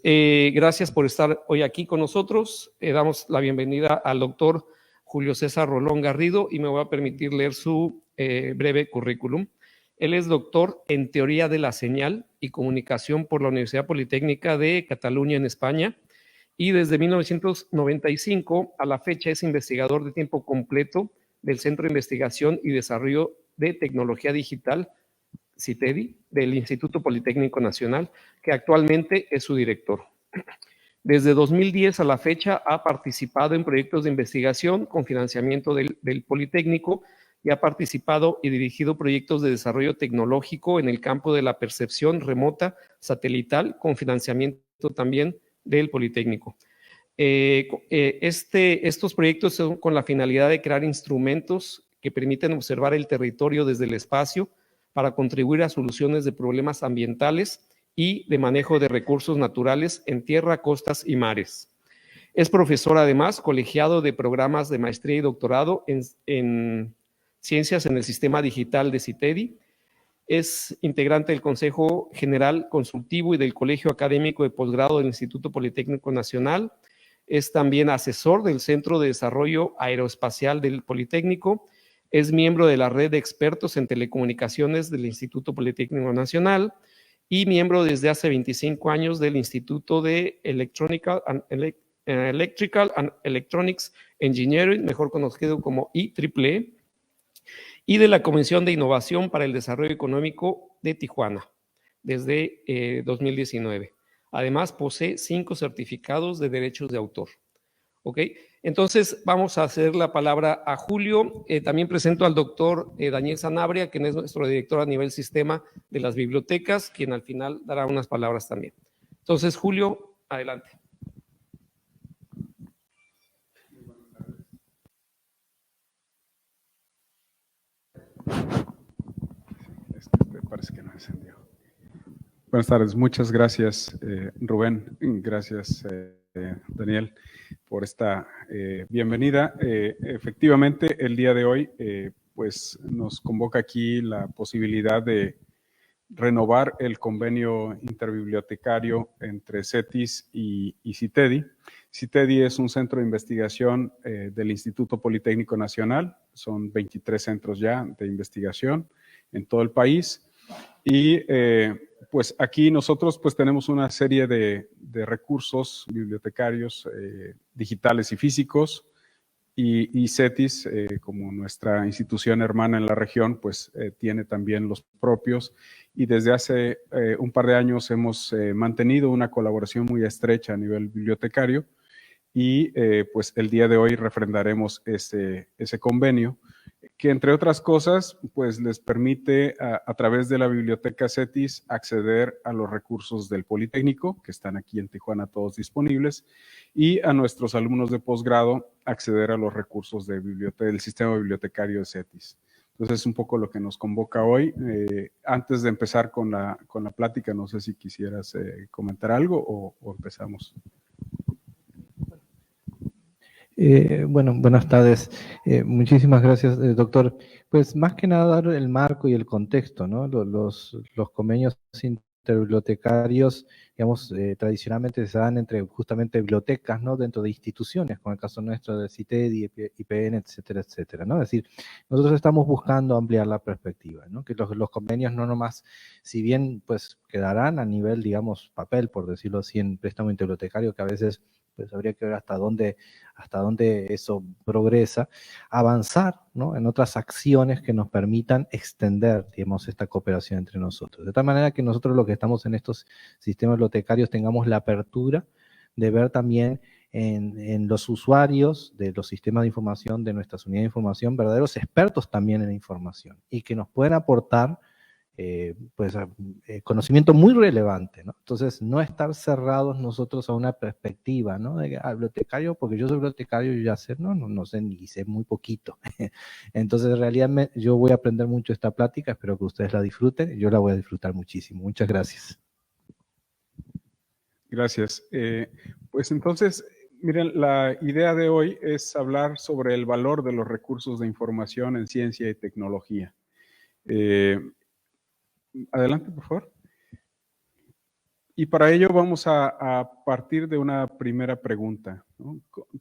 Gracias por estar hoy aquí con nosotros. Damos la bienvenida al doctor Julio César Rolón Garrido y me voy a permitir leer su breve currículum. Él es doctor en Teoría de la Señal y Comunicación por la Universidad Politécnica de Cataluña en España y desde 1995 a la fecha es investigador de tiempo completo del Centro de Investigación y Desarrollo de Tecnología Digital, CITEDI, del Instituto Politécnico Nacional, que actualmente es su director. Desde 2010 a la fecha ha participado en proyectos de investigación con financiamiento del Politécnico y ha participado y dirigido proyectos de desarrollo tecnológico en el campo de la percepción remota satelital con financiamiento también del Politécnico. Estos proyectos son con la finalidad de crear instrumentos que permiten observar el territorio desde el espacio para contribuir a soluciones de problemas ambientales y de manejo de recursos naturales en tierra, costas y mares. Es profesor, además, colegiado de programas de maestría y doctorado en Ciencias en el Sistema Digital de CITEDI. Es integrante del Consejo General Consultivo y del Colegio Académico de Posgrado del Instituto Politécnico Nacional. Es también asesor del Centro de Desarrollo Aeroespacial del Politécnico. Es miembro de la red de expertos en telecomunicaciones del Instituto Politécnico Nacional y miembro desde hace 25 años del Instituto de Electrical and Electronics Engineering, mejor conocido como IEEE, y de la Comisión de Innovación para el Desarrollo Económico de Tijuana desde 2019. Además, posee 5 certificados de derechos de autor. ¿Ok? Entonces, vamos a hacer la palabra a Julio. También presento al doctor Daniel Sanabria, quien es nuestro director a nivel sistema de las bibliotecas, quien al final dará unas palabras también. Entonces, Julio, adelante. Parece que no encendió. Buenas tardes, muchas gracias Rubén, gracias Daniel por esta bienvenida. Efectivamente, el día de hoy pues nos convoca aquí la posibilidad de renovar el convenio interbibliotecario entre CETIS y CITEDI. CITEDI es un centro de investigación del Instituto Politécnico Nacional, son 23 centros ya de investigación en todo el país. Y pues aquí nosotros pues tenemos una serie de recursos bibliotecarios digitales y físicos y CETIS, como nuestra institución hermana en la región, pues tiene también los propios y desde hace un par de años hemos mantenido una colaboración muy estrecha a nivel bibliotecario y pues el día de hoy refrendaremos ese convenio que entre otras cosas, pues les permite a través de la biblioteca CETIS acceder a los recursos del Politécnico, que están aquí en Tijuana todos disponibles, y a nuestros alumnos de posgrado acceder a los recursos del sistema bibliotecario de CETIS. Entonces es un poco lo que nos convoca hoy. Antes de empezar con la plática, no sé si quisieras comentar algo o empezamos. Bueno, buenas tardes. Muchísimas gracias, doctor. Pues más que nada dar el marco y el contexto, ¿no? Los convenios interbibliotecarios, digamos, tradicionalmente se dan entre justamente bibliotecas, ¿no? Dentro de instituciones, como el caso nuestro de CITEDI, IPN, etcétera, etcétera, ¿no? Es decir, nosotros estamos buscando ampliar la perspectiva, ¿no? Que los convenios no nomás, si bien pues quedarán a nivel, digamos, papel, por decirlo así, en préstamo interbibliotecario, que a veces pues habría que ver hasta dónde eso progresa, avanzar, ¿no? En otras acciones que nos permitan extender, digamos, esta cooperación entre nosotros. De tal manera que nosotros los que estamos en estos sistemas bibliotecarios tengamos la apertura de ver también en los usuarios de los sistemas de información, de nuestras unidades de información, verdaderos expertos también en la información y que nos pueden aportar conocimiento muy relevante, ¿no? Entonces, no estar cerrados nosotros a una perspectiva, ¿no? De bibliotecario, porque yo soy bibliotecario y ya sé, no sé ni sé muy poquito. Entonces, en realidad, yo voy a aprender mucho esta plática, espero que ustedes la disfruten, y yo la voy a disfrutar muchísimo. Muchas gracias. Gracias. Pues entonces, miren, la idea de hoy es hablar sobre el valor de los recursos de información en ciencia y tecnología. Adelante, por favor. Y para ello vamos a partir de una primera pregunta, ¿no?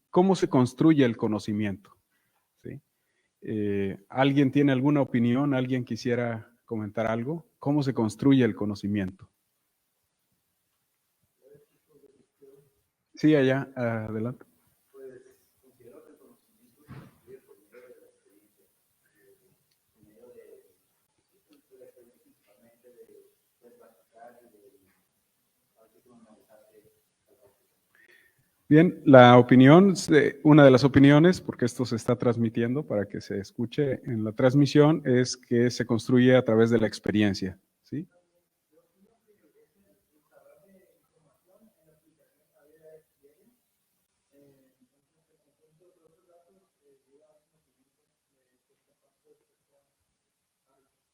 ¿Cómo se construye el conocimiento? ¿Sí? ¿Alguien tiene alguna opinión? ¿Alguien quisiera comentar algo? ¿Cómo se construye el conocimiento? Sí, allá, adelante. Bien, la opinión, una de las opiniones, porque esto se está transmitiendo para que se escuche en la transmisión, es que se construye a través de la experiencia, ¿sí?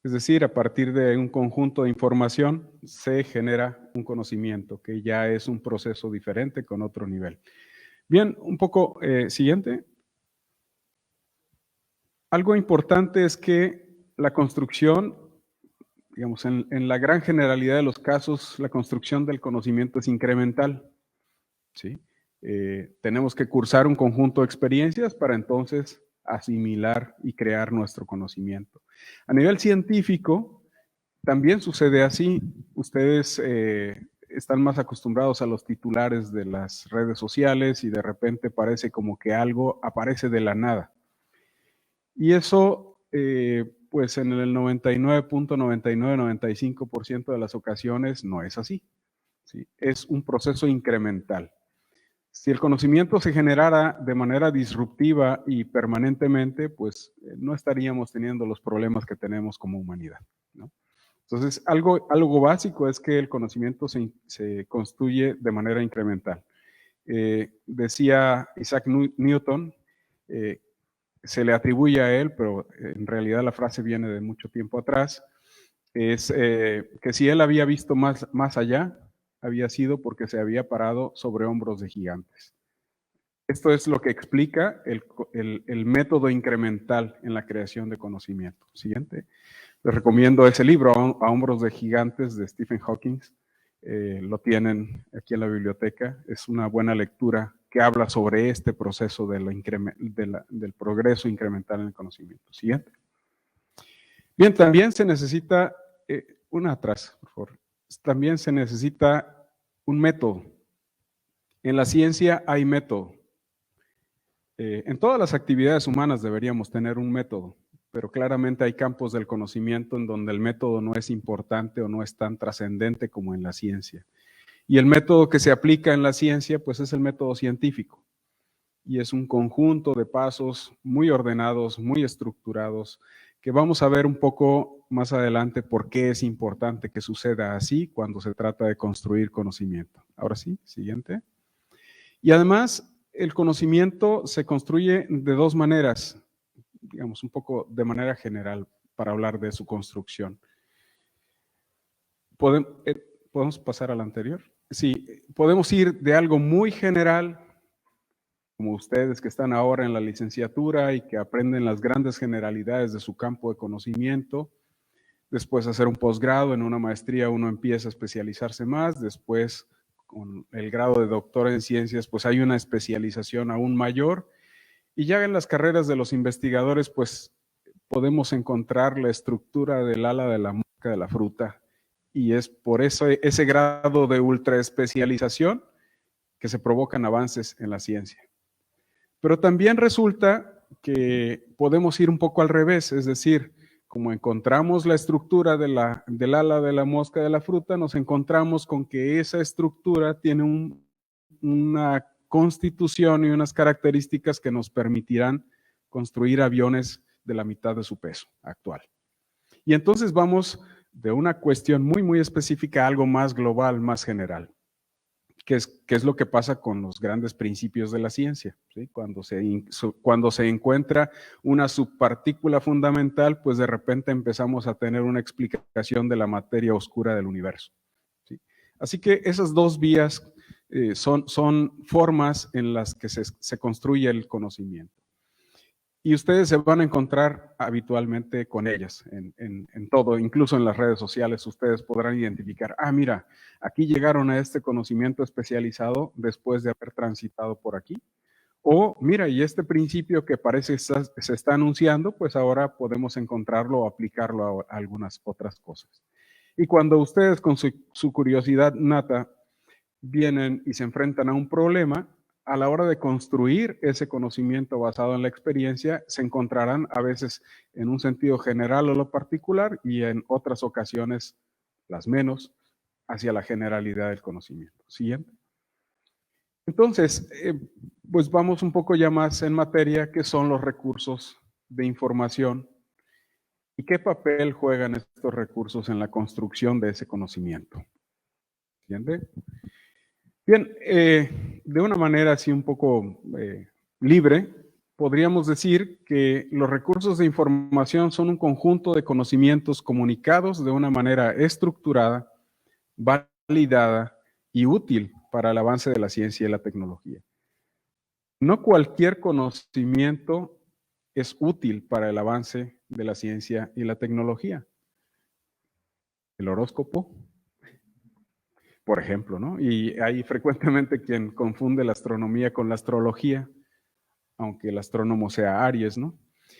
Es decir, a partir de un conjunto de información se genera un conocimiento, que ya es un proceso diferente con otro nivel. Bien, un poco siguiente. Algo importante es que la construcción, digamos, en la gran generalidad de los casos, la construcción del conocimiento es incremental, ¿sí? Tenemos que cursar un conjunto de experiencias para entonces asimilar y crear nuestro conocimiento. A nivel científico, también sucede así. Ustedes están más acostumbrados a los titulares de las redes sociales y de repente parece como que algo aparece de la nada. Y eso, pues en el 99.9995% de las ocasiones no es así, ¿sí? Es un proceso incremental. Si el conocimiento se generara de manera disruptiva y permanentemente, pues no estaríamos teniendo los problemas que tenemos como humanidad, ¿no? Entonces, algo básico es que el conocimiento se construye de manera incremental. Decía Isaac Newton, se le atribuye a él, pero en realidad la frase viene de mucho tiempo atrás, es que si él había visto más allá, había sido porque se había parado sobre hombros de gigantes. Esto es lo que explica el método incremental en la creación de conocimiento. Siguiente. Les recomiendo ese libro, A hombros de gigantes, de Stephen Hawking. Lo tienen aquí en la biblioteca. Es una buena lectura que habla sobre este proceso del progreso incremental en el conocimiento. Siguiente. Bien, también se necesita, una atrás, por favor. También se necesita un método. En la ciencia hay método. En todas las actividades humanas deberíamos tener un método, pero claramente hay campos del conocimiento en donde el método no es importante o no es tan trascendente como en la ciencia. Y el método que se aplica en la ciencia, pues es el método científico. Y es un conjunto de pasos muy ordenados, muy estructurados, que vamos a ver un poco más adelante por qué es importante que suceda así cuando se trata de construir conocimiento. Ahora sí, siguiente. Y además, el conocimiento se construye de dos maneras, digamos un poco de manera general para hablar de su construcción. ¿Podemos pasar al anterior? Sí, podemos ir de algo muy general, como ustedes que están ahora en la licenciatura y que aprenden las grandes generalidades de su campo de conocimiento. Después hacer un posgrado, en una maestría uno empieza a especializarse más, después con el grado de doctor en ciencias, pues hay una especialización aún mayor. Y ya en las carreras de los investigadores, pues podemos encontrar la estructura del ala de la mosca de la fruta. Y es por eso ese grado de ultraespecialización que se provocan avances en la ciencia. Pero también resulta que podemos ir un poco al revés, es decir, como encontramos la estructura del ala de la mosca de la fruta, nos encontramos con que esa estructura tiene una constitución y unas características que nos permitirán construir aviones de la mitad de su peso actual. Y entonces vamos de una cuestión muy, muy específica a algo más global, más general. ¿Qué es lo que pasa con los grandes principios de la ciencia? ¿Sí? Cuando se encuentra una subpartícula fundamental, pues de repente empezamos a tener una explicación de la materia oscura del universo. ¿Sí? Así que esas dos vías son formas en las que se construye el conocimiento. Y ustedes se van a encontrar habitualmente con ellas en todo, incluso en las redes sociales. Ustedes podrán identificar, mira, aquí llegaron a este conocimiento especializado después de haber transitado por aquí. O mira, y este principio que parece se está anunciando, pues ahora podemos encontrarlo o aplicarlo a algunas otras cosas. Y cuando ustedes con su curiosidad nata vienen y se enfrentan a un problema, a la hora de construir ese conocimiento basado en la experiencia, se encontrarán a veces en un sentido general o lo particular y en otras ocasiones, las menos, hacia la generalidad del conocimiento. ¿Siguiente? Entonces, pues vamos un poco ya más en materia, que son los recursos de información y qué papel juegan estos recursos en la construcción de ese conocimiento. ¿Siguiente? Bien, de una manera así un poco libre, podríamos decir que los recursos de información son un conjunto de conocimientos comunicados de una manera estructurada, validada y útil para el avance de la ciencia y la tecnología. No cualquier conocimiento es útil para el avance de la ciencia y la tecnología. El horóscopo, por ejemplo, ¿no? Y hay frecuentemente quien confunde la astronomía con la astrología, aunque el astrónomo sea Aries, ¿no?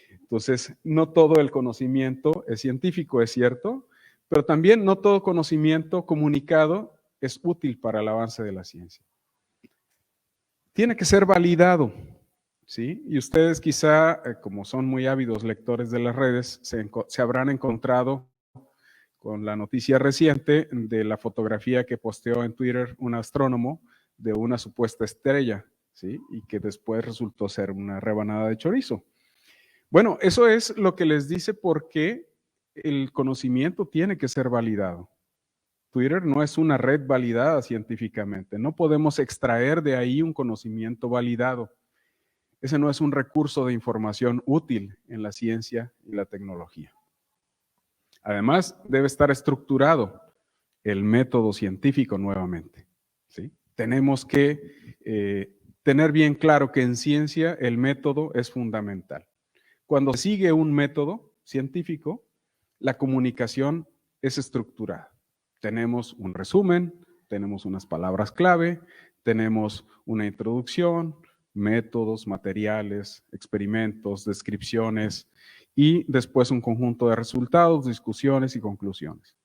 Entonces, no todo el conocimiento es científico, es cierto, pero también no todo conocimiento comunicado es útil para el avance de la ciencia. Tiene que ser validado, ¿sí? Y ustedes quizá, como son muy ávidos lectores de las redes, se habrán encontrado con la noticia reciente de la fotografía que posteó en Twitter un astrónomo de una supuesta estrella, ¿sí? Y que después resultó ser una rebanada de chorizo. Bueno, eso es lo que les dice por qué el conocimiento tiene que ser validado. Twitter no es una red validada científicamente. No podemos extraer de ahí un conocimiento validado. Ese no es un recurso de información útil en la ciencia y la tecnología. Además, debe estar estructurado el método científico nuevamente, ¿sí? Tenemos que tener bien claro que en ciencia el método es fundamental. Cuando se sigue un método científico, la comunicación es estructurada. Tenemos un resumen, tenemos unas palabras clave, tenemos una introducción, métodos, materiales, experimentos, descripciones y después un conjunto de resultados, discusiones y conclusiones.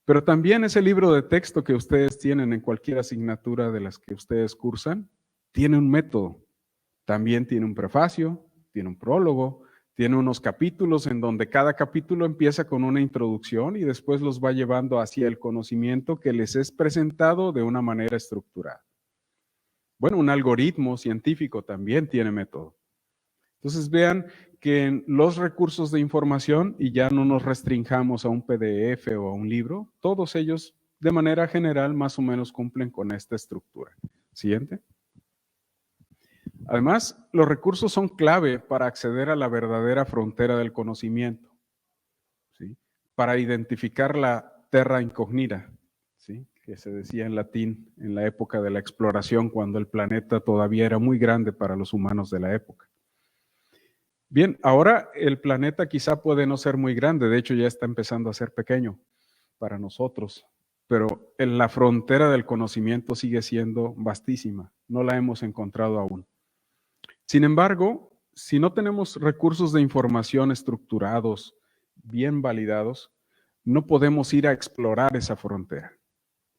Pero también ese libro de texto que ustedes tienen en cualquier asignatura de las que ustedes cursan, tiene un método. También tiene un prefacio, tiene un prólogo, tiene unos capítulos en donde cada capítulo empieza con una introducción y después los va llevando hacia el conocimiento que les es presentado de una manera estructurada. Bueno, un algoritmo científico también tiene método. Entonces vean que en los recursos de información, y ya no nos restringamos a un PDF o a un libro, todos ellos de manera general más o menos cumplen con esta estructura. Siguiente. Además, los recursos son clave para acceder a la verdadera frontera del conocimiento, ¿sí? Para identificar la terra incognita, ¿sí? Que se decía en latín en la época de la exploración, cuando el planeta todavía era muy grande para los humanos de la época. Bien, ahora el planeta quizá puede no ser muy grande, de hecho ya está empezando a ser pequeño para nosotros, pero en la frontera del conocimiento sigue siendo vastísima, no la hemos encontrado aún. Sin embargo, si no tenemos recursos de información estructurados, bien validados, no podemos ir a explorar esa frontera,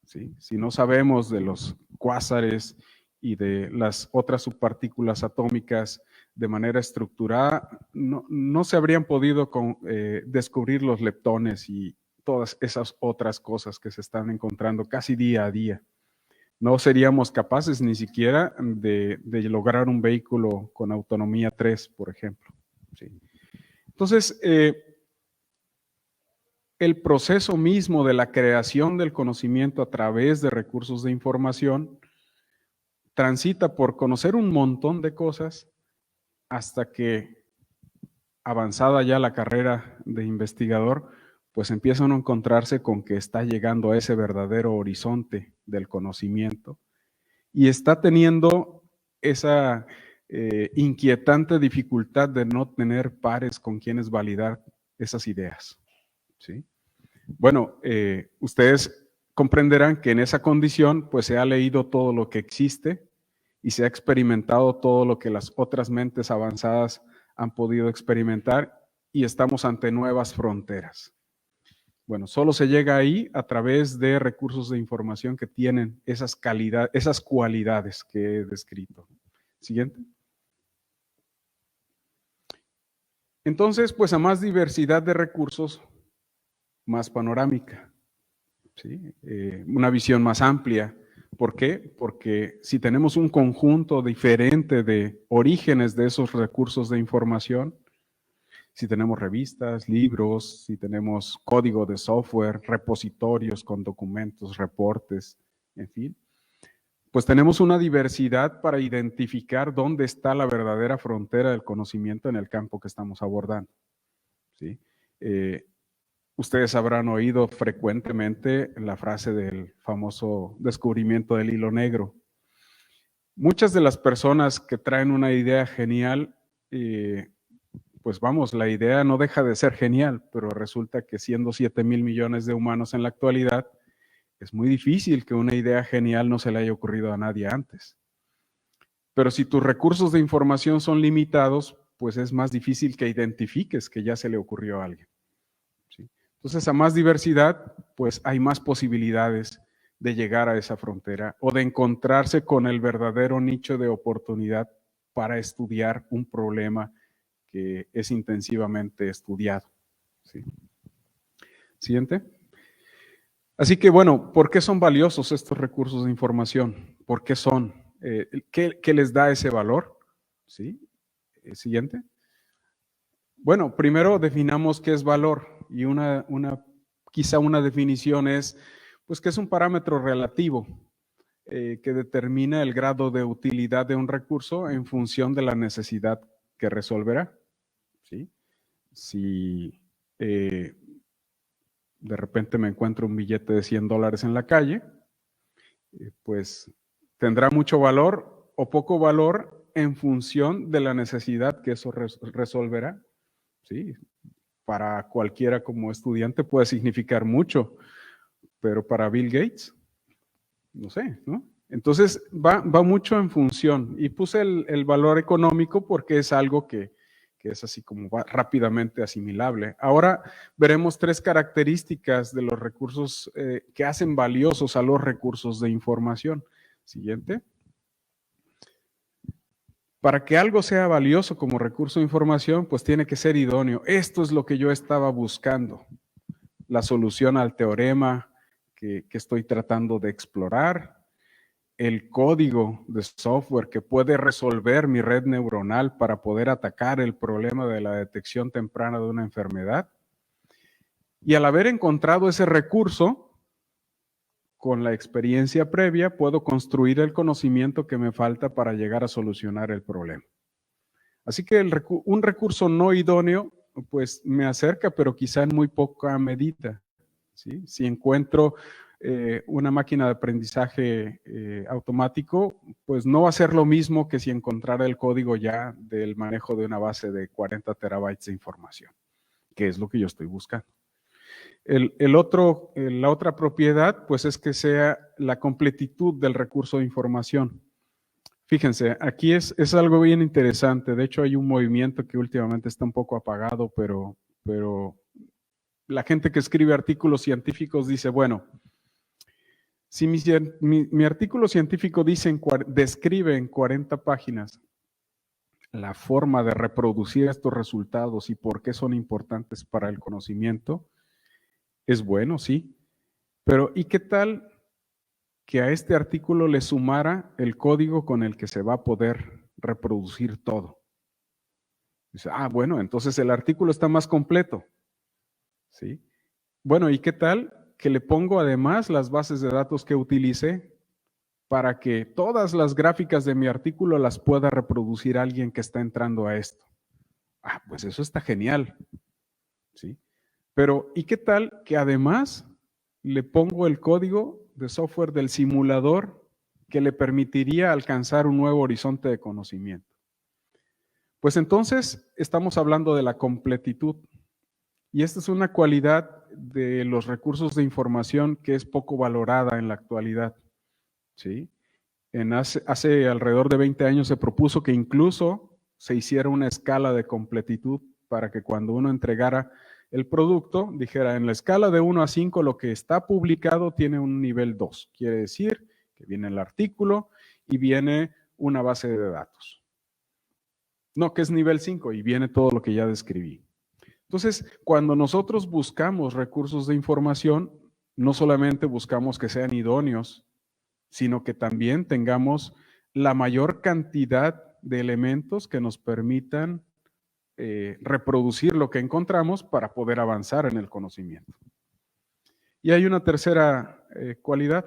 ¿sí? Si no sabemos de los cuásares y de las otras subpartículas atómicas de manera estructurada, no se habrían podido descubrir los leptones y todas esas otras cosas que se están encontrando casi día a día. No seríamos capaces ni siquiera de lograr un vehículo con autonomía 3, por ejemplo. ¿Sí? Entonces, el proceso mismo de la creación del conocimiento a través de recursos de información transita por conocer un montón de cosas hasta que, avanzada ya la carrera de investigador, pues empiezan a encontrarse con que está llegando a ese verdadero horizonte del conocimiento y está teniendo esa inquietante dificultad de no tener pares con quienes validar esas ideas, ¿sí? Bueno, ustedes comprenderán que en esa condición pues se ha leído todo lo que existe y se ha experimentado todo lo que las otras mentes avanzadas han podido experimentar y estamos ante nuevas fronteras. Bueno, solo se llega ahí a través de recursos de información que tienen esas cualidades que he descrito. Siguiente. Entonces, pues a más diversidad de recursos, más panorámica, ¿sí? Una visión más amplia. ¿Por qué? Porque si tenemos un conjunto diferente de orígenes de esos recursos de información, si tenemos revistas, libros, si tenemos código de software, repositorios con documentos, reportes, en fin, pues tenemos una diversidad para identificar dónde está la verdadera frontera del conocimiento en el campo que estamos abordando, ¿sí? Ustedes habrán oído frecuentemente la frase del famoso descubrimiento del hilo negro. Muchas de las personas que traen una idea genial, pues vamos, la idea no deja de ser genial, pero resulta que siendo 7,000 millones de humanos en la actualidad, es muy difícil que una idea genial no se le haya ocurrido a nadie antes. Pero si tus recursos de información son limitados, pues es más difícil que identifiques que ya se le ocurrió a alguien, ¿sí? Entonces, a más diversidad, pues hay más posibilidades de llegar a esa frontera o de encontrarse con el verdadero nicho de oportunidad para estudiar un problema que es intensivamente estudiado, ¿sí? Siguiente. Así que bueno, ¿por qué son valiosos estos recursos de información? ¿Por qué son? ¿Qué les da ese valor? ¿Sí? Siguiente. Bueno, primero definamos qué es valor y quizá una definición es pues que es un parámetro relativo que determina el grado de utilidad de un recurso en función de la necesidad que resolverá, ¿sí? Si de repente me encuentro un billete de $100 en la calle, pues tendrá mucho valor o poco valor en función de la necesidad que eso resolverá, ¿sí? Para cualquiera como estudiante puede significar mucho, pero para Bill Gates, no sé, ¿no? Entonces va mucho en función y puse el valor económico porque es algo que es así como rápidamente asimilable. Ahora veremos 3 características de los recursos que hacen valiosos a los recursos de información. Siguiente. Para que algo sea valioso como recurso de información, pues tiene que ser idóneo. Esto es lo que yo estaba buscando. La solución al teorema que estoy tratando de explorar, el código de software que puede resolver mi red neuronal para poder atacar el problema de la detección temprana de una enfermedad. Y al haber encontrado ese recurso, con la experiencia previa, puedo construir el conocimiento que me falta para llegar a solucionar el problema. Así que un recurso no idóneo, pues me acerca, pero quizá en muy poca medida, ¿sí? Si encuentro una máquina de aprendizaje automático, pues no va a ser lo mismo que si encontrara el código ya del manejo de una base de 40 terabytes de información, que es lo que yo estoy buscando. La otra propiedad, pues es que sea la completitud del recurso de información. Fíjense, aquí es algo bien interesante. De hecho, hay un movimiento que últimamente está un poco apagado, pero la gente que escribe artículos científicos dice, bueno, si mi artículo científico describe en 40 páginas la forma de reproducir estos resultados y por qué son importantes para el conocimiento, es bueno, sí. Pero ¿y qué tal que a este artículo le sumara el código con el que se va a poder reproducir todo? Dice, bueno, entonces el artículo está más completo, ¿sí? Bueno, ¿y qué tal que le pongo además las bases de datos que utilicé para que todas las gráficas de mi artículo las pueda reproducir alguien que está entrando a esto? Pues eso está genial, ¿sí? Pero ¿y qué tal que además le pongo el código de software del simulador que le permitiría alcanzar un nuevo horizonte de conocimiento? Pues entonces estamos hablando de la completitud. Y esta es una cualidad de los recursos de información que es poco valorada en la actualidad, ¿sí? Hace alrededor de 20 años se propuso que incluso se hiciera una escala de completitud para que cuando uno entregara el producto, dijera en la escala de 1 a 5 lo que está publicado tiene un nivel 2. Quiere decir que viene el artículo y viene una base de datos. No, que es nivel 5 y viene todo lo que ya describí. Entonces, cuando nosotros buscamos recursos de información, no solamente buscamos que sean idóneos, sino que también tengamos la mayor cantidad de elementos que nos permitan reproducir lo que encontramos para poder avanzar en el conocimiento. Y hay una tercera cualidad,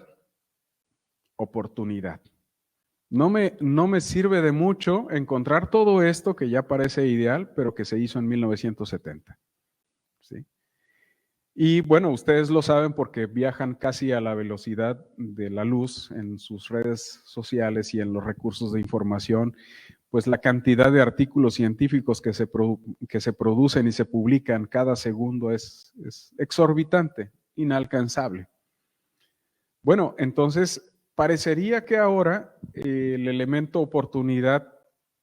oportunidad. No me sirve de mucho encontrar todo esto que ya parece ideal, pero que se hizo en 1970. ¿Sí? Y bueno, ustedes lo saben porque viajan casi a la velocidad de la luz en sus redes sociales y en los recursos de información, pues la cantidad de artículos científicos que se producen y se publican cada segundo es exorbitante, inalcanzable. Bueno, entonces parecería que ahora el elemento oportunidad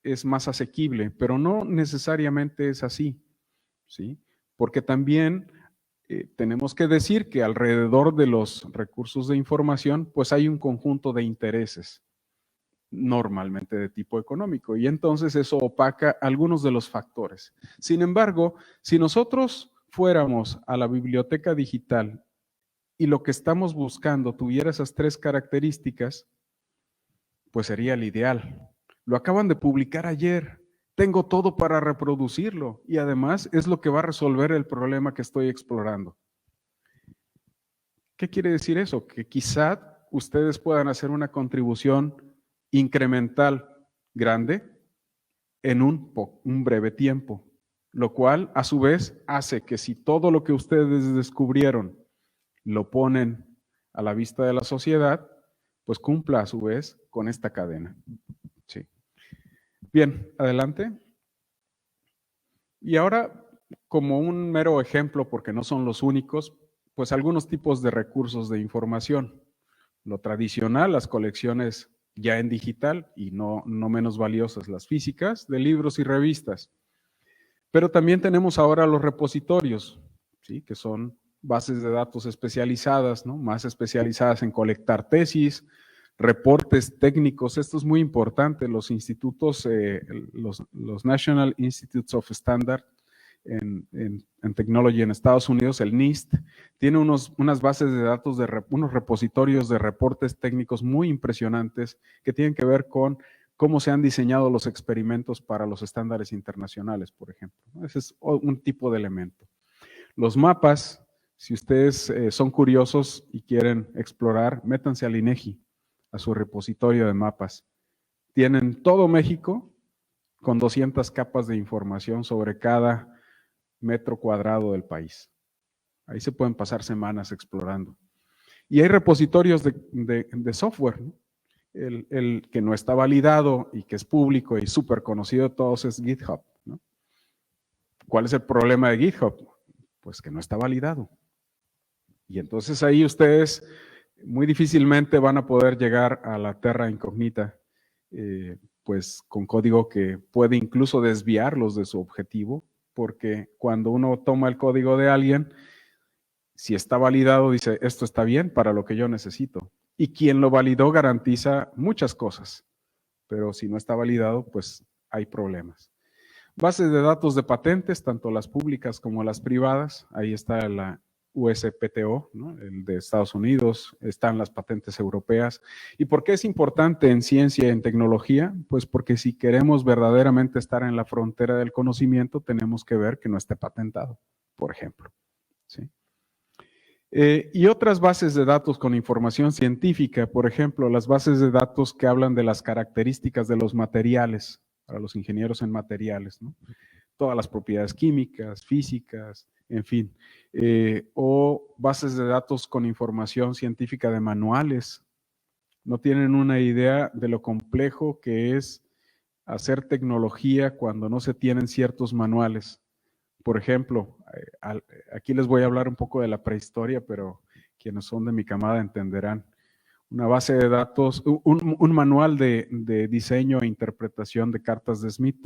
es más asequible, pero no necesariamente es así, ¿sí? Porque también tenemos que decir que alrededor de los recursos de información, pues hay un conjunto de intereses, normalmente de tipo económico, y entonces eso opaca algunos de los factores. Sin embargo, si nosotros fuéramos a la biblioteca digital y lo que estamos buscando tuviera esas tres características, pues sería el ideal. Lo acaban de publicar ayer. Tengo todo para reproducirlo y además es lo que va a resolver el problema que estoy explorando. ¿Qué quiere decir eso? Que quizá ustedes puedan hacer una contribución incremental grande en un breve tiempo, lo cual a su vez hace que si todo lo que ustedes descubrieron lo ponen a la vista de la sociedad, pues cumpla a su vez con esta cadena. Sí. Bien, adelante. Y ahora, como un mero ejemplo, porque no son los únicos, pues algunos tipos de recursos de información. Lo tradicional, las colecciones ya en digital y no menos valiosas las físicas, de libros y revistas. Pero también tenemos ahora los repositorios, ¿sí? Que son bases de datos especializadas, ¿no? Más especializadas en colectar tesis, reportes técnicos. Esto es muy importante. Los institutos, los National Institutes of Standard en Technology en Estados Unidos, el NIST, tiene unas bases de datos, unos repositorios de reportes técnicos muy impresionantes que tienen que ver con cómo se han diseñado los experimentos para los estándares internacionales, por ejemplo. Ese es un tipo de elemento. Los mapas, si ustedes son curiosos y quieren explorar, métanse al INEGI, a su repositorio de mapas. Tienen todo México con 200 capas de información sobre cada metro cuadrado del país. Ahí se pueden pasar semanas explorando. Y hay repositorios de software, ¿no? El que no está validado y que es público y súper conocido de todos es GitHub, ¿no? ¿Cuál es el problema de GitHub? Pues que no está validado. Y entonces ahí ustedes muy difícilmente van a poder llegar a la terra incógnita, pues con código que puede incluso desviarlos de su objetivo, porque cuando uno toma el código de alguien, si está validado, dice, esto está bien para lo que yo necesito. Y quien lo validó garantiza muchas cosas, pero si no está validado, pues hay problemas. Bases de datos de patentes, tanto las públicas como las privadas, ahí está la USPTO, ¿no? El de Estados Unidos, están las patentes europeas. ¿Y por qué es importante en ciencia y en tecnología? Pues porque si queremos verdaderamente estar en la frontera del conocimiento, tenemos que ver que no esté patentado, por ejemplo. ¿Sí? Y otras bases de datos con información científica, por ejemplo, las bases de datos que hablan de las características de los materiales, para los ingenieros en materiales, ¿no? Todas las propiedades químicas, físicas, en fin. O bases de datos con información científica de manuales. No tienen una idea de lo complejo que es hacer tecnología cuando no se tienen ciertos manuales. Por ejemplo, aquí les voy a hablar un poco de la prehistoria, pero quienes son de mi camada entenderán. Una base de datos, un manual de diseño e interpretación de cartas de Smith,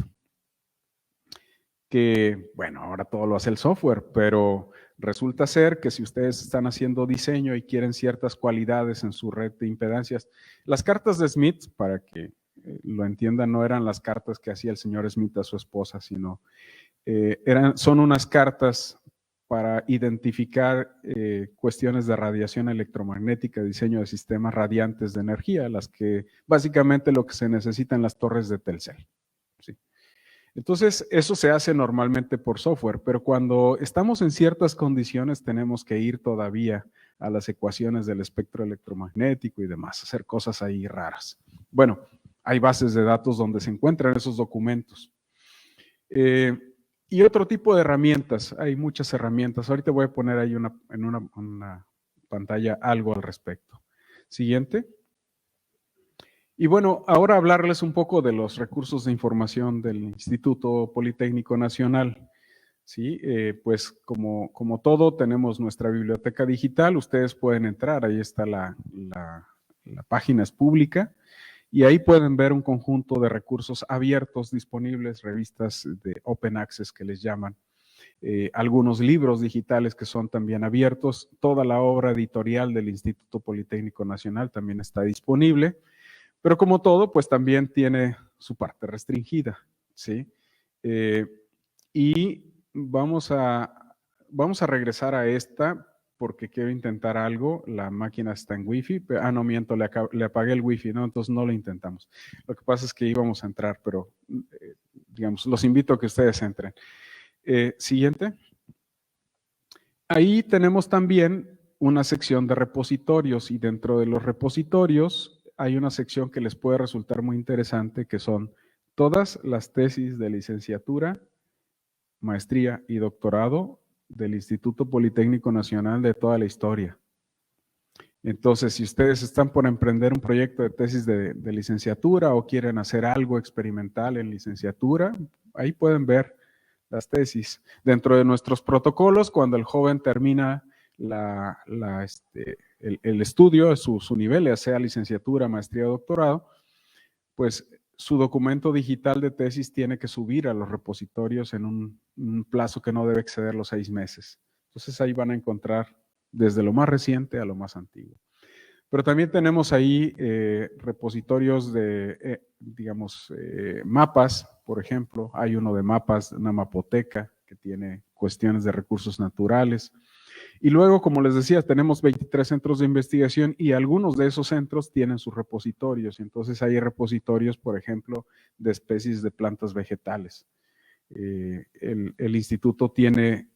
que, bueno, ahora todo lo hace el software, pero resulta ser que si ustedes están haciendo diseño y quieren ciertas cualidades en su red de impedancias, las cartas de Smith, para que lo entiendan, no eran las cartas que hacía el señor Smith a su esposa, sino son unas cartas para identificar cuestiones de radiación electromagnética, diseño de sistemas radiantes de energía, las que básicamente lo que se necesita en las torres de Telcel. ¿Sí? Entonces, eso se hace normalmente por software, pero cuando estamos en ciertas condiciones tenemos que ir todavía a las ecuaciones del espectro electromagnético y demás, hacer cosas ahí raras. Bueno, hay bases de datos donde se encuentran esos documentos. Y otro tipo de herramientas, hay muchas herramientas. Ahorita voy a poner ahí en una pantalla algo al respecto. Siguiente. Y bueno, ahora hablarles un poco de los recursos de información del Instituto Politécnico Nacional. Sí, pues como todo, tenemos nuestra biblioteca digital. Ustedes pueden entrar, ahí está la página, es pública. Y ahí pueden ver un conjunto de recursos abiertos disponibles, revistas de Open Access que les llaman, algunos libros digitales que son también abiertos, toda la obra editorial del Instituto Politécnico Nacional también está disponible, pero como todo, pues también tiene su parte restringida, ¿sí? Y vamos a regresar a esta porque quiero intentar algo. La máquina está en Wi-Fi. No miento, le apagué el Wi-Fi, ¿no? Entonces no lo intentamos. Lo que pasa es que íbamos a entrar, pero digamos, los invito a que ustedes entren. Siguiente. Ahí tenemos también una sección de repositorios y dentro de los repositorios hay una sección que les puede resultar muy interesante que son todas las tesis de licenciatura, maestría y doctorado del Instituto Politécnico Nacional de toda la historia. Entonces, si ustedes están por emprender un proyecto de tesis de licenciatura o quieren hacer algo experimental en licenciatura, ahí pueden ver las tesis. Dentro de nuestros protocolos, cuando el joven termina el estudio, su nivel, ya sea licenciatura, maestría o doctorado, pues su documento digital de tesis tiene que subir a los repositorios en un plazo que no debe exceder los 6 meses. Entonces ahí van a encontrar desde lo más reciente a lo más antiguo. Pero también tenemos ahí repositorios de, mapas, por ejemplo. Hay uno de mapas, una mapoteca que tiene cuestiones de recursos naturales. Y luego, como les decía, tenemos 23 centros de investigación y algunos de esos centros tienen sus repositorios. Entonces hay repositorios, por ejemplo, de especies de plantas vegetales. El instituto tiene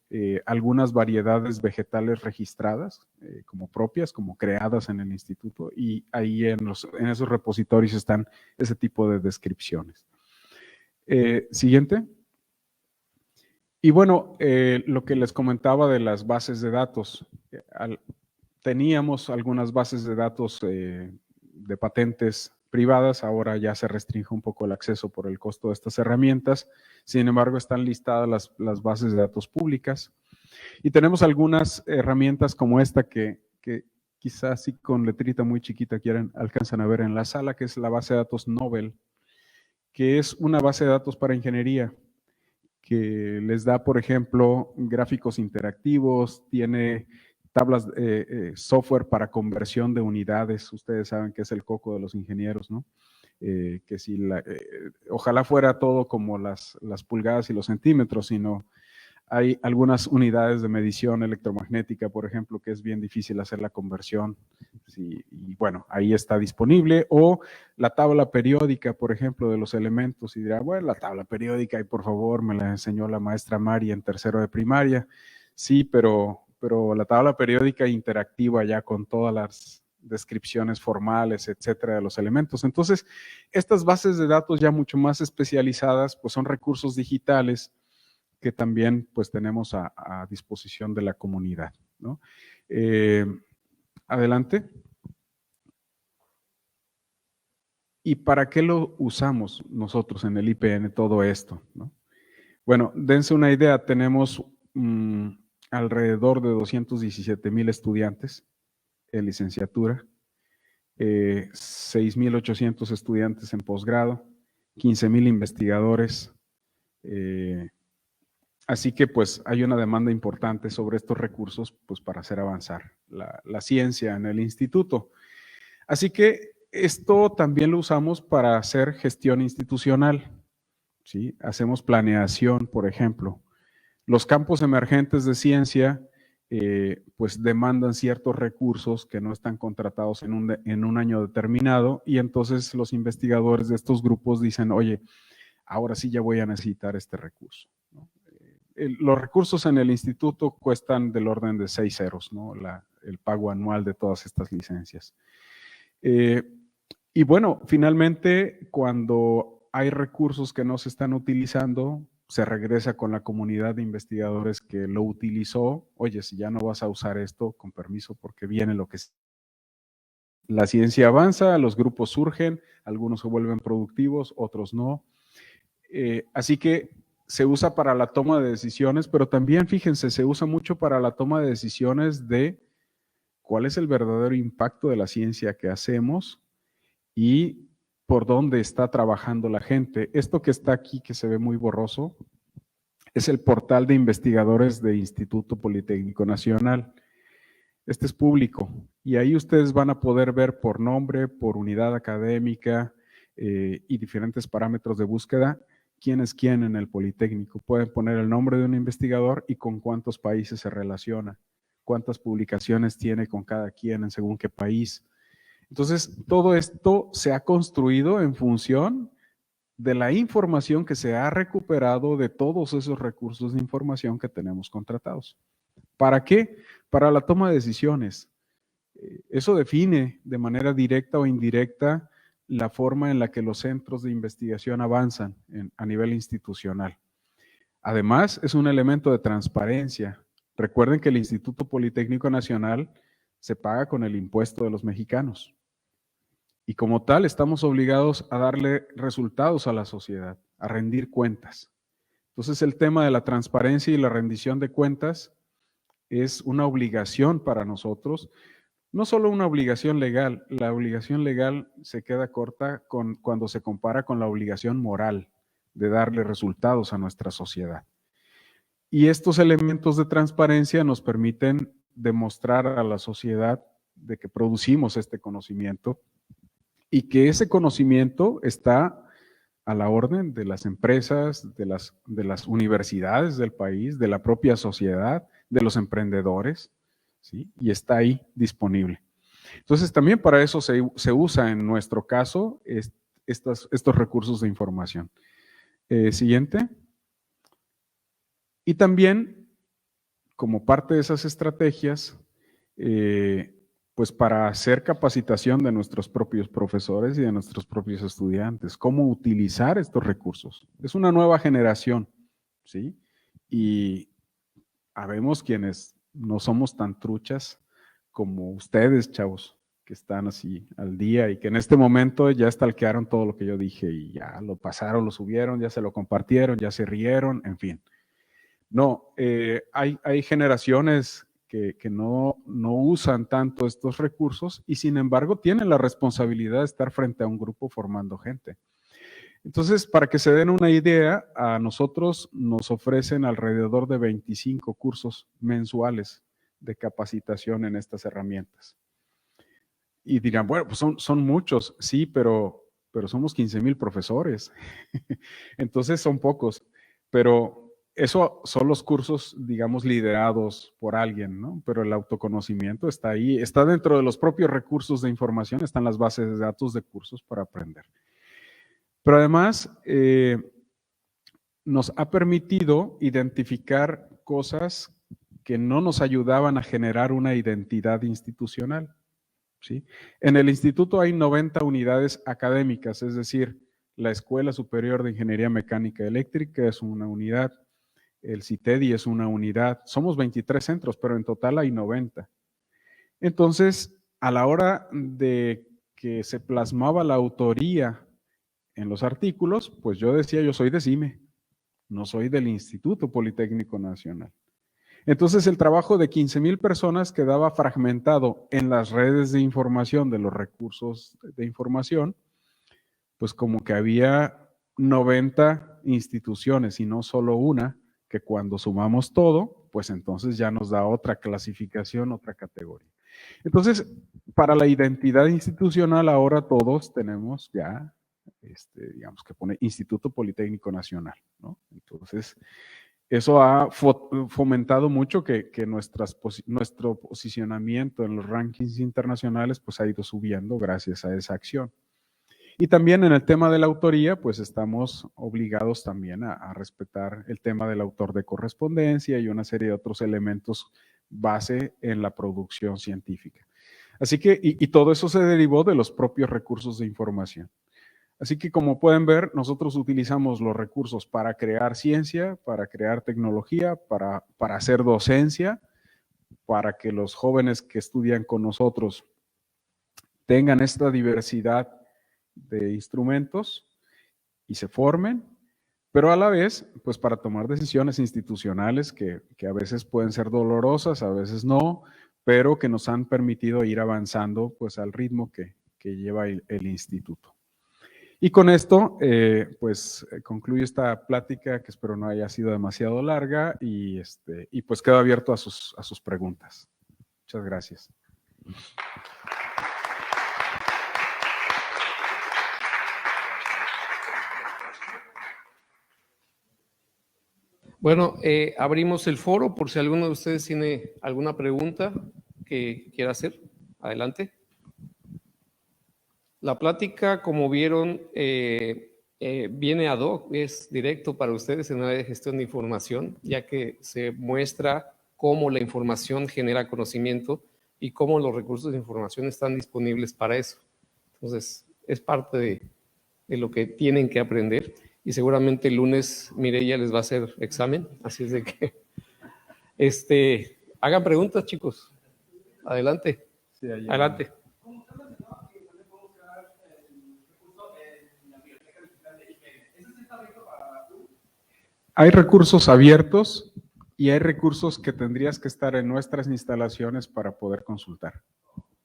algunas variedades vegetales registradas como propias, como creadas en el instituto, y ahí en esos repositorios están ese tipo de descripciones. Siguiente. Y bueno, lo que les comentaba de las bases de datos. Teníamos algunas bases de datos de patentes privadas, ahora ya se restringe un poco el acceso por el costo de estas herramientas. Sin embargo, están listadas las bases de datos públicas. Y tenemos algunas herramientas como esta que quizás sí con letrita muy chiquita alcanzan a ver en la sala, que es la base de datos Nobel, que es una base de datos para ingeniería, que les da, por ejemplo, gráficos interactivos, tiene tablas, software para conversión de unidades. Ustedes saben que es el coco de los ingenieros, ¿no? Que si ojalá fuera todo como las pulgadas y los centímetros, sino hay algunas unidades de medición electromagnética, por ejemplo, que es bien difícil hacer la conversión. Sí, y bueno, ahí está disponible. O la tabla periódica, por ejemplo, de los elementos. Y dirá, bueno, la tabla periódica, y por favor, me la enseñó la maestra Mari en tercero de primaria. Sí, pero la tabla periódica interactiva ya con todas las descripciones formales, etcétera, de los elementos. Entonces, estas bases de datos ya mucho más especializadas, pues son recursos digitales que también pues tenemos a disposición de la comunidad, ¿no? Adelante. ¿Y para qué lo usamos nosotros en el IPN todo esto, ¿no? Bueno, dense una idea, tenemos alrededor de 217,000 estudiantes en licenciatura, 6,800 estudiantes en posgrado, 15,000 investigadores. Así que pues hay una demanda importante sobre estos recursos pues para hacer avanzar la ciencia en el instituto. Así que esto también lo usamos para hacer gestión institucional, ¿sí? Hacemos planeación, por ejemplo. Los campos emergentes de ciencia pues demandan ciertos recursos que no están contratados en un año determinado y entonces los investigadores de estos grupos dicen, oye, ahora sí ya voy a necesitar este recurso, ¿no? Los recursos en el instituto cuestan del orden de 6 ceros, ¿no? El pago anual de todas estas licencias. Y bueno, finalmente, cuando hay recursos que no se están utilizando, se regresa con la comunidad de investigadores que lo utilizó. Oye, si ya no vas a usar esto, con permiso, porque viene lo que es. La ciencia avanza, los grupos surgen, algunos se vuelven productivos, otros no. Así que se usa para la toma de decisiones, pero también, fíjense, se usa mucho para la toma de decisiones de cuál es el verdadero impacto de la ciencia que hacemos y por dónde está trabajando la gente. Esto que está aquí, que se ve muy borroso, es el portal de investigadores de Instituto Politécnico Nacional. Este es público y ahí ustedes van a poder ver por nombre, por unidad académica y diferentes parámetros de búsqueda quién es quién en el Politécnico. Pueden poner el nombre de un investigador y con cuántos países se relaciona, cuántas publicaciones tiene con cada quien en según qué país. Entonces, todo esto se ha construido en función de la información que se ha recuperado de todos esos recursos de información que tenemos contratados. ¿Para qué? Para la toma de decisiones. Eso define de manera directa o indirecta la forma en la que los centros de investigación avanzan a nivel institucional. Además, es un elemento de transparencia. Recuerden que el Instituto Politécnico Nacional se paga con el impuesto de los mexicanos. Y como tal, estamos obligados a darle resultados a la sociedad, a rendir cuentas. Entonces, el tema de la transparencia y la rendición de cuentas es una obligación para nosotros, no solo una obligación legal, la obligación legal se queda corta cuando se compara con la obligación moral de darle resultados a nuestra sociedad. Y estos elementos de transparencia nos permiten demostrar a la sociedad de que producimos este conocimiento y que ese conocimiento está a la orden de las empresas, de las universidades del país, de la propia sociedad, de los emprendedores, ¿sí? Y está ahí disponible. Entonces, también para eso se usa en nuestro caso estos recursos de información. Siguiente. Y también, como parte de esas estrategias, pues para hacer capacitación de nuestros propios profesores y de nuestros propios estudiantes, cómo utilizar estos recursos. Es una nueva generación, ¿sí? Y habemos quienes no somos tan truchas como ustedes, chavos, que están así al día y que en este momento ya stalkearon todo lo que yo dije y ya lo pasaron, lo subieron, ya se lo compartieron, ya se rieron, en fin. No, hay generaciones que no usan tanto estos recursos y sin embargo tienen la responsabilidad de estar frente a un grupo formando gente. Entonces, para que se den una idea, a nosotros nos ofrecen alrededor de 25 cursos mensuales de capacitación en estas herramientas. Y dirán, bueno, pues son muchos, sí, pero somos 15,000 profesores. Entonces son pocos, pero eso son los cursos, digamos, liderados por alguien, ¿no? Pero el autoconocimiento está ahí, está dentro de los propios recursos de información, están las bases de datos de cursos para aprender. Pero además, nos ha permitido identificar cosas que no nos ayudaban a generar una identidad institucional, ¿sí? En el instituto hay 90 unidades académicas, es decir, la Escuela Superior de Ingeniería Mecánica Eléctrica es una unidad, el CITEDI es una unidad, somos 23 centros, pero en total hay 90. Entonces, a la hora de que se plasmaba la autoría en los artículos, pues yo decía, yo soy de CIME, no soy del Instituto Politécnico Nacional. Entonces el trabajo de 15,000 personas quedaba fragmentado en las redes de información de los recursos de información, pues como que había 90 instituciones y no solo una, que cuando sumamos todo, pues entonces ya nos da otra clasificación, otra categoría. Entonces, para la identidad institucional ahora todos tenemos ya, digamos que pone Instituto Politécnico Nacional, ¿no? Entonces, eso ha fomentado mucho que nuestro posicionamiento en los rankings internacionales pues ha ido subiendo gracias a esa acción. Y también en el tema de la autoría, pues estamos obligados también a respetar el tema del autor de correspondencia y una serie de otros elementos base en la producción científica. Así que, y todo eso se derivó de los propios recursos de información. Así que como pueden ver, nosotros utilizamos los recursos para crear ciencia, para crear tecnología, para hacer docencia, para que los jóvenes que estudian con nosotros tengan esta diversidad de instrumentos y se formen, pero a la vez, pues para tomar decisiones institucionales que a veces pueden ser dolorosas, a veces no, pero que nos han permitido ir avanzando pues al ritmo que lleva el instituto. Y con esto, concluyo esta plática que espero no haya sido demasiado larga y pues quedo abierto a sus preguntas. Muchas gracias. Bueno, abrimos el foro por si alguno de ustedes tiene alguna pregunta que quiera hacer. Adelante. La plática, como vieron, viene ad hoc, es directo para ustedes en el área de gestión de información, ya que se muestra cómo la información genera conocimiento y cómo los recursos de información están disponibles para eso. Entonces, es parte de lo que tienen que aprender y seguramente el lunes Mireya les va a hacer examen, así es de que hagan preguntas, chicos. Adelante. Sí, adelante. Hay recursos abiertos y hay recursos que tendrías que estar en nuestras instalaciones para poder consultar.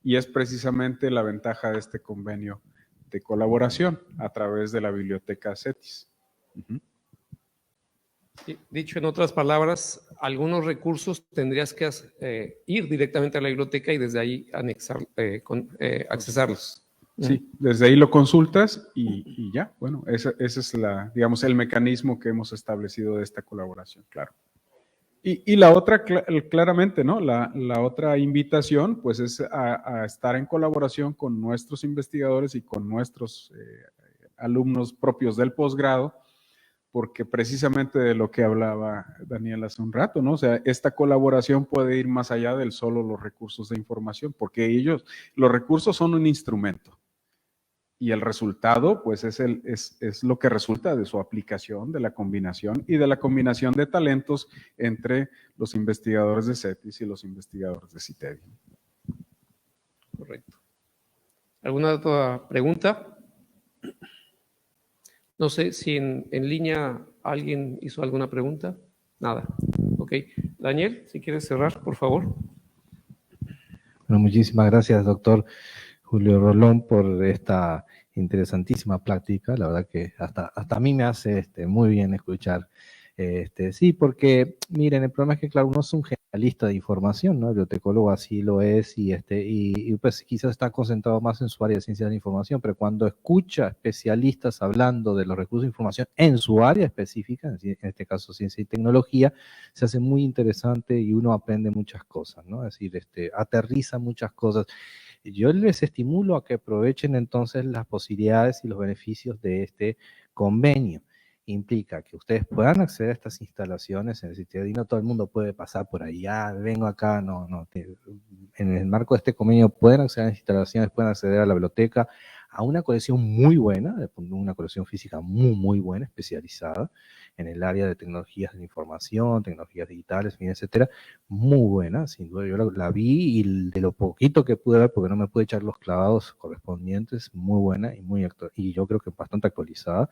Y es precisamente la ventaja de este convenio de colaboración a través de la biblioteca CETIS. Dicho en otras palabras, algunos recursos tendrías que ir directamente a la biblioteca y desde ahí accesarlos. Sí, desde ahí lo consultas y ya, bueno, ese es digamos, el mecanismo que hemos establecido de esta colaboración, claro. Y la otra, claramente, ¿no? La otra invitación, pues, es a estar en colaboración con nuestros investigadores y con nuestros alumnos propios del posgrado, porque precisamente de lo que hablaba Daniel hace un rato, ¿no? O sea, esta colaboración puede ir más allá del solo los recursos de información, porque los recursos son un instrumento. Y el resultado, pues, es lo que resulta de su aplicación, de la combinación y de la combinación de talentos entre los investigadores de CETIS y los investigadores de CITEDI. Correcto. ¿Alguna otra pregunta? No sé si en línea alguien hizo alguna pregunta. Nada. Ok. Daniel, si quieres cerrar, por favor. Bueno, muchísimas gracias, doctor Julio Rolón, por esta interesantísima plática. La verdad que hasta a mí me hace muy bien escuchar. Sí, porque miren, el problema es que, claro, uno es un generalista de información, ¿no? El bibliotecólogo así lo es y pues quizás está concentrado más en su área de ciencia de la información, pero cuando escucha especialistas hablando de los recursos de información en su área específica, en este caso ciencia y tecnología, se hace muy interesante y uno aprende muchas cosas, ¿no? Es decir, aterriza muchas cosas. Yo les estimulo a que aprovechen entonces las posibilidades y los beneficios de este convenio. Implica que ustedes puedan acceder a estas instalaciones en el sitio y no todo el mundo puede pasar por ahí, vengo acá, no. En el marco de este convenio pueden acceder a las instalaciones, pueden acceder a la biblioteca, a una colección muy buena, una colección física muy buena, especializada en el área de tecnologías de la información, tecnologías digitales, etcétera, muy buena, sin duda. Yo la vi y de lo poquito que pude ver, porque no me pude echar los clavados correspondientes, muy buena y y yo creo que bastante actualizada.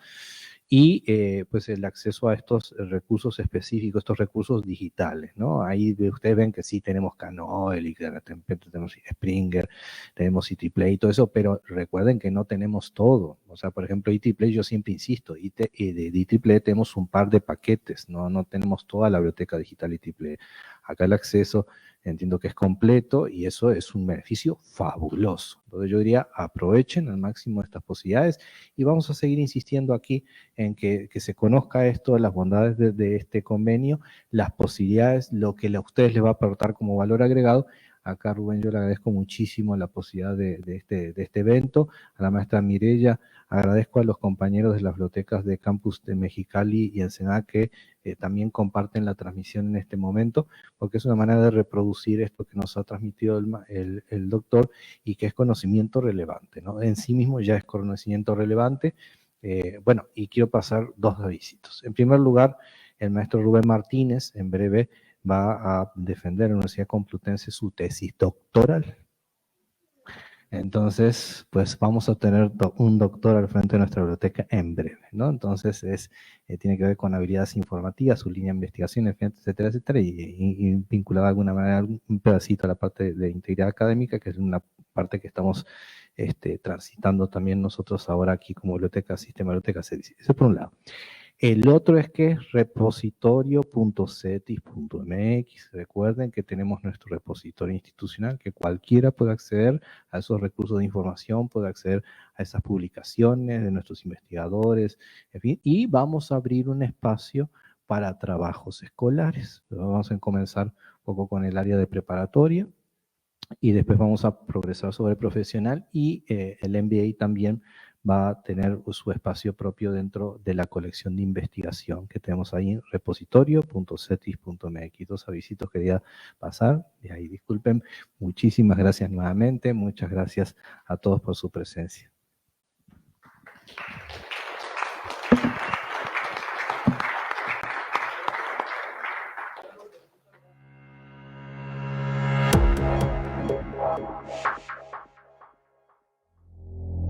Y pues el acceso a estos recursos específicos, estos recursos digitales, ¿no? Ahí ustedes ven que sí tenemos Canonical, tenemos Springer, tenemos CityPlay y todo eso, pero recuerden que no tenemos todo. O sea, por ejemplo, ETPlay, yo siempre insisto, de ETPlay tenemos un par de paquetes, no tenemos toda la biblioteca digital ETPlay. Acá el acceso entiendo que es completo y eso es un beneficio fabuloso. Entonces yo diría, aprovechen al máximo estas posibilidades y vamos a seguir insistiendo aquí en que se conozca esto, las bondades de este convenio, las posibilidades, lo que a ustedes les va a aportar como valor agregado. Acá, Rubén, yo le agradezco muchísimo la posibilidad de este evento. A la maestra Mireya, agradezco a los compañeros de las bibliotecas de Campus de Mexicali y Ensenada que también comparten la transmisión en este momento, porque es una manera de reproducir esto que nos ha transmitido el doctor y que es conocimiento relevante, ¿no? En sí mismo ya es conocimiento relevante. Bueno, y quiero pasar dos avisitos. En primer lugar, el maestro Rubén Martínez en breve va a defender en la Universidad Complutense su tesis doctoral. Entonces, pues vamos a tener un doctor al frente de nuestra biblioteca en breve, ¿no? Entonces, tiene que ver con habilidades informativas, su línea de investigación, etcétera, etcétera, y vinculada de alguna manera un pedacito a la parte de integridad académica, que es una parte que estamos transitando también nosotros ahora aquí como biblioteca, sistema de biblioteca servicio. Eso por un lado. El otro es que es repositorio.cetis.mx. Recuerden que tenemos nuestro repositorio institucional, que cualquiera puede acceder a esos recursos de información, puede acceder a esas publicaciones de nuestros investigadores, en fin, y vamos a abrir un espacio para trabajos escolares. Vamos a comenzar un poco con el área de preparatoria y después vamos a progresar sobre profesional y el MBA también va a tener su espacio propio dentro de la colección de investigación que tenemos ahí en repositorio.cetis.mx. Dos avisitos quería pasar, y ahí disculpen. Muchísimas gracias nuevamente, muchas gracias a todos por su presencia.